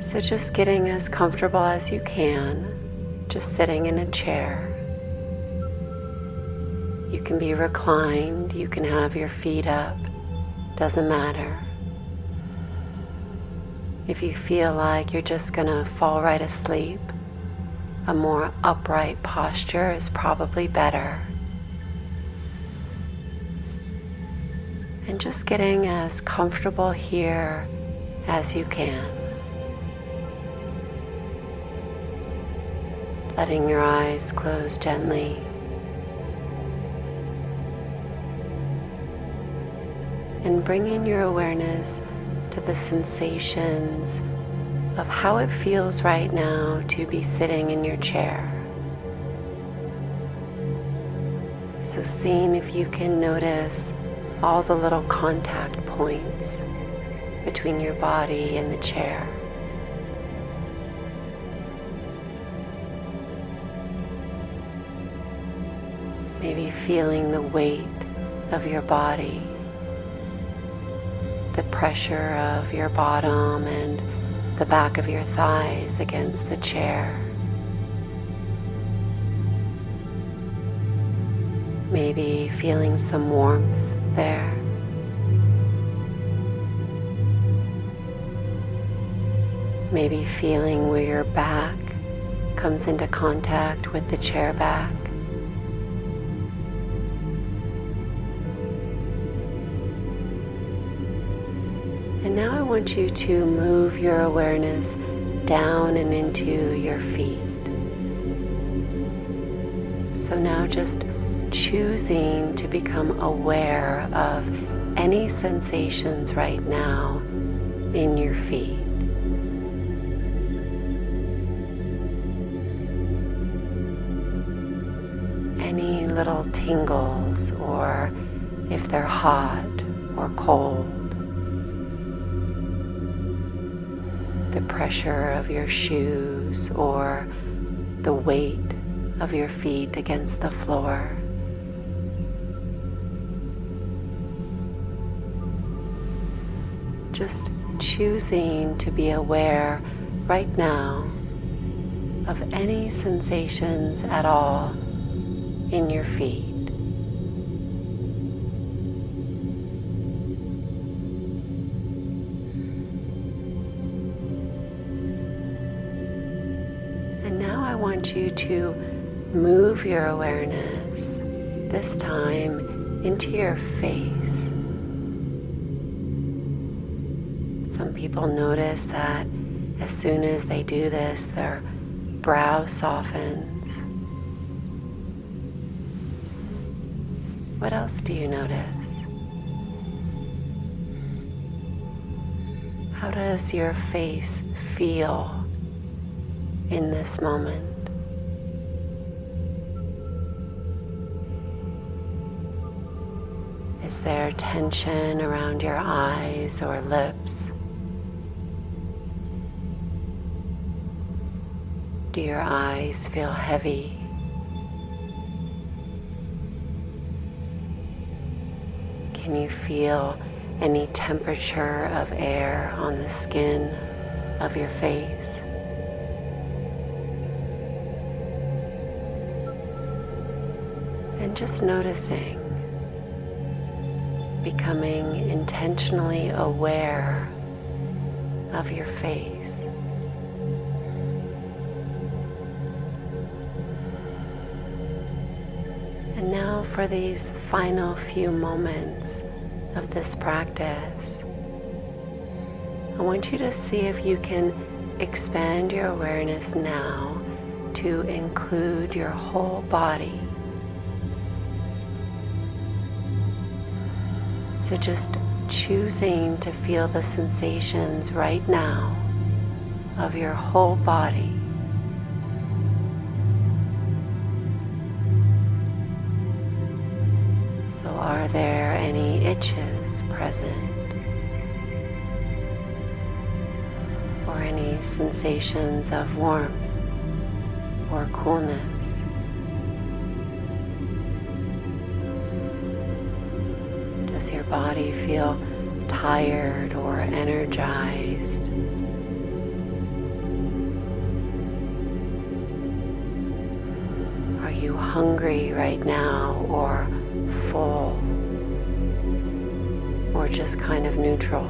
So just getting as comfortable as you can, just sitting in a chair. You can be reclined, you can have your feet up, doesn't matter. If you feel like you're just gonna fall right asleep, a more upright posture is probably better. And just getting as comfortable here as you can. Letting your eyes close gently. And bringing your awareness to the sensations of how it feels right now to be sitting in your chair. So seeing if you can notice all the little contact points between your body and the chair. Maybe feeling the weight of your body, the pressure of your bottom and the back of your thighs against the chair. Maybe feeling some warmth there. Maybe feeling where your back comes into contact with the chair back. And now I want you to move your awareness down and into your feet. So now just choosing to become aware of any sensations right now in your feet. Any little tingles, or if they're hot or cold. The pressure of your shoes or the weight of your feet against the floor. Just choosing to be aware right now of any sensations at all in your feet. And now I want you to move your awareness, this time into your face. Some people notice that as soon as they do this, their brow softens. What else do you notice? How does your face feel in this moment? Is there tension around your eyes or lips? Do your eyes feel heavy? Can you feel any temperature of air on the skin of your face? And just noticing, becoming intentionally aware of your face. And now for these final few moments of this practice, I want you to see if you can expand your awareness now to include your whole body. So just choosing to feel the sensations right now of your whole body. So are there any itches present? Or any sensations of warmth or coolness? Does your body feel tired or energized? you hungry right now, or full, or just kind of neutral?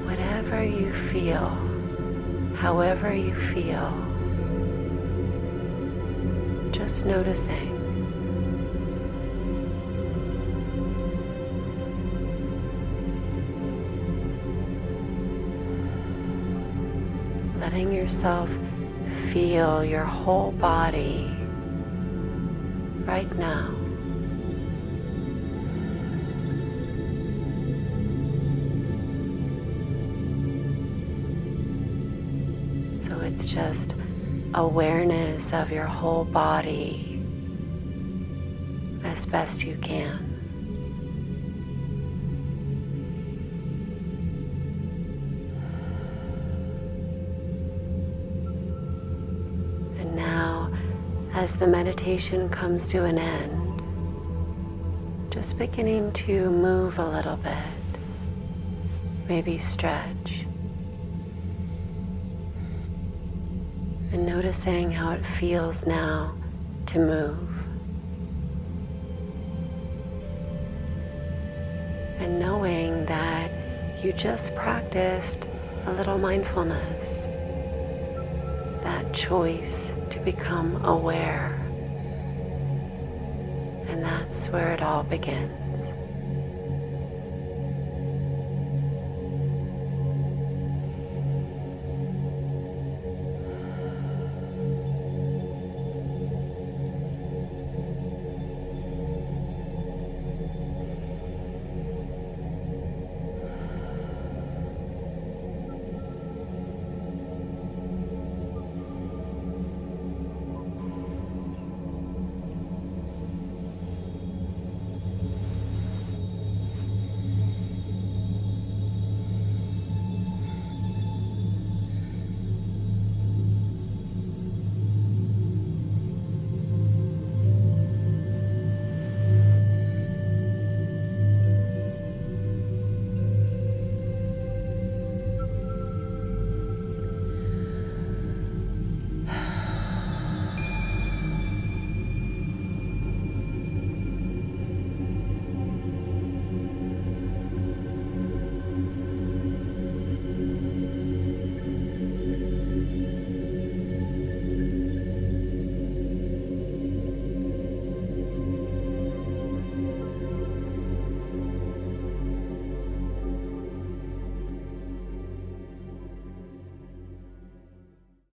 Whatever you feel, however you feel, just noticing. Letting yourself feel your whole body right now. So it's just awareness of your whole body as best you can. And now, as the meditation comes to an end, just beginning to move a little bit, maybe stretch. And noticing how it feels now to move. And knowing that you just practiced a little mindfulness, that choice to become aware. And that's where it all begins.